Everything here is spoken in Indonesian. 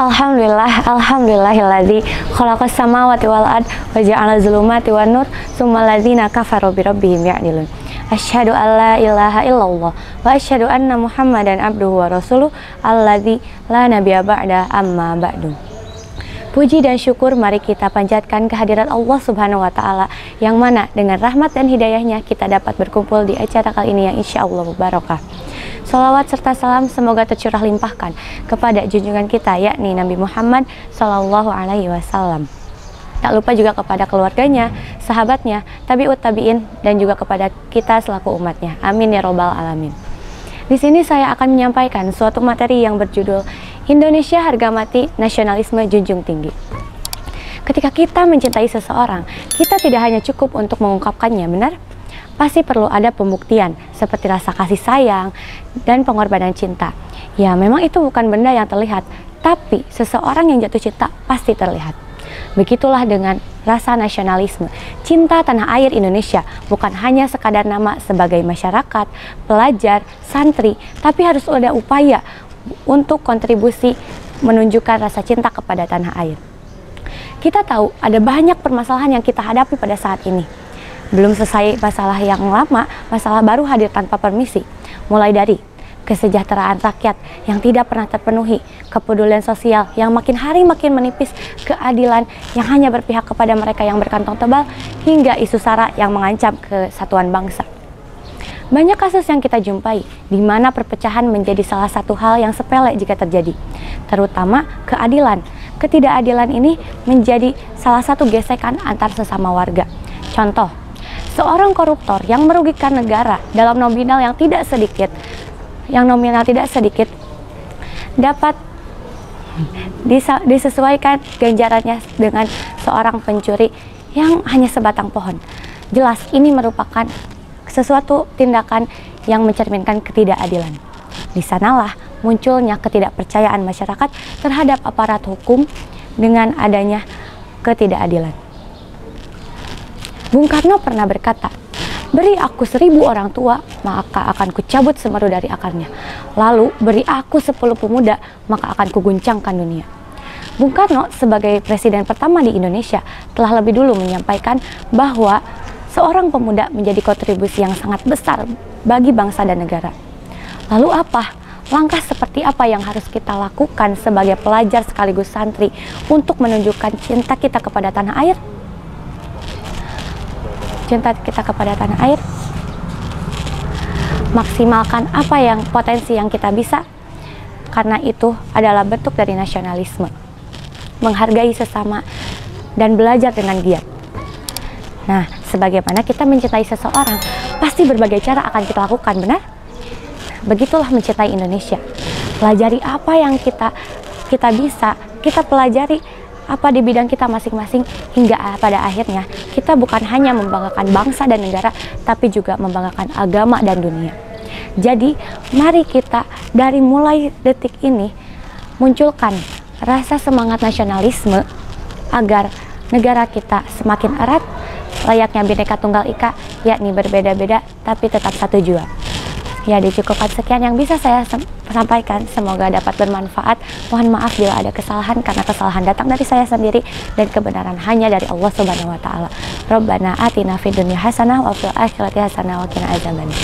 Alhamdulillahilladzi khalaqas samawati wal ard wa ja'ala zulumati wan nur tsummal ladzina kafaru bi rabbihim ya'dilun. Asyhadu an la ilaha illallah wa asyhadu anna Muhammadan abduhu wa rasuluh alladzi la nabiyya ba'da amma ba'du. Puji dan syukur mari kita panjatkan kehadirat Allah Subhanahu wa taala yang mana dengan rahmat dan hidayahnya kita dapat berkumpul di acara kali ini yang insyaallah barokah. Salawat serta salam semoga tercurah limpahkan kepada junjungan kita yakni Nabi Muhammad Sallallahu Alaihi Wasallam. Tak lupa juga kepada keluarganya, sahabatnya, tabi'ut tabi'in dan juga kepada kita selaku umatnya. Amin ya robbal alamin. Di sini saya akan menyampaikan suatu materi yang berjudul Indonesia Harga Mati Nasionalisme Junjung Tinggi. Ketika kita mencintai seseorang, kita tidak hanya cukup untuk mengungkapkannya, benar? Pasti perlu ada pembuktian seperti rasa kasih sayang dan pengorbanan cinta. Ya memang itu bukan benda yang terlihat, tapi seseorang yang jatuh cinta pasti terlihat. Begitulah dengan rasa nasionalisme. Cinta tanah air Indonesia bukan hanya sekadar nama sebagai masyarakat, pelajar, santri, tapi harus ada upaya untuk kontribusi menunjukkan rasa cinta kepada tanah air. Kita tahu ada banyak permasalahan yang kita hadapi pada saat ini. Belum selesai masalah yang lama, masalah baru hadir tanpa permisi. Mulai dari kesejahteraan rakyat yang tidak pernah terpenuhi, kepedulian sosial yang makin hari makin menipis, keadilan yang hanya berpihak kepada mereka yang berkantong tebal, hingga isu SARA yang mengancam kesatuan bangsa. Banyak kasus yang kita jumpai di mana perpecahan menjadi salah satu hal yang sepele jika terjadi, terutama keadilan. Ketidakadilan ini menjadi salah satu gesekan antar sesama warga. Contoh, seorang koruptor yang merugikan negara dalam nominal yang tidak sedikit, dapat disesuaikan ganjarannya dengan seorang pencuri yang hanya sebatang pohon. Jelas ini merupakan sesuatu tindakan yang mencerminkan ketidakadilan. Di sanalah munculnya ketidakpercayaan masyarakat terhadap aparat hukum dengan adanya ketidakadilan. Bung Karno pernah berkata, "Beri aku 1000 orang tua, maka akan kucabut semeru dari akarnya. Lalu beri aku 10 pemuda, maka akan kuguncangkan dunia." Bung Karno sebagai presiden pertama di Indonesia telah lebih dulu menyampaikan bahwa seorang pemuda menjadi kontribusi yang sangat besar bagi bangsa dan negara. Lalu apa? Langkah seperti apa yang harus kita lakukan sebagai pelajar sekaligus santri untuk menunjukkan cinta kita kepada tanah air? Cinta kita kepada tanah air, maksimalkan apa yang potensi yang kita bisa, karena itu adalah bentuk dari nasionalisme, menghargai sesama dan belajar dengan giat. Nah, sebagaimana kita mencintai seseorang, pasti berbagai cara akan kita lakukan, benar? Begitulah mencintai Indonesia. Pelajari apa yang kita bisa, kita pelajari apa di bidang kita masing-masing, hingga pada akhirnya kita bukan hanya membanggakan bangsa dan negara, tapi juga membanggakan agama dan dunia. Jadi mari kita dari mulai detik ini munculkan rasa semangat nasionalisme agar negara kita semakin erat, layaknya Bhinneka Tunggal Ika, yakni berbeda-beda tapi tetap satu jua. Ya, dicukupkan sekian yang bisa saya sampaikan, semoga dapat bermanfaat. Mohon maaf bila ada kesalahan, karena kesalahan datang dari saya sendiri dan kebenaran hanya dari Allah Subhanahu wa taala. Rabbana atina fid dunya hasanah wa fil akhirati hasanah wa qina adzabannar.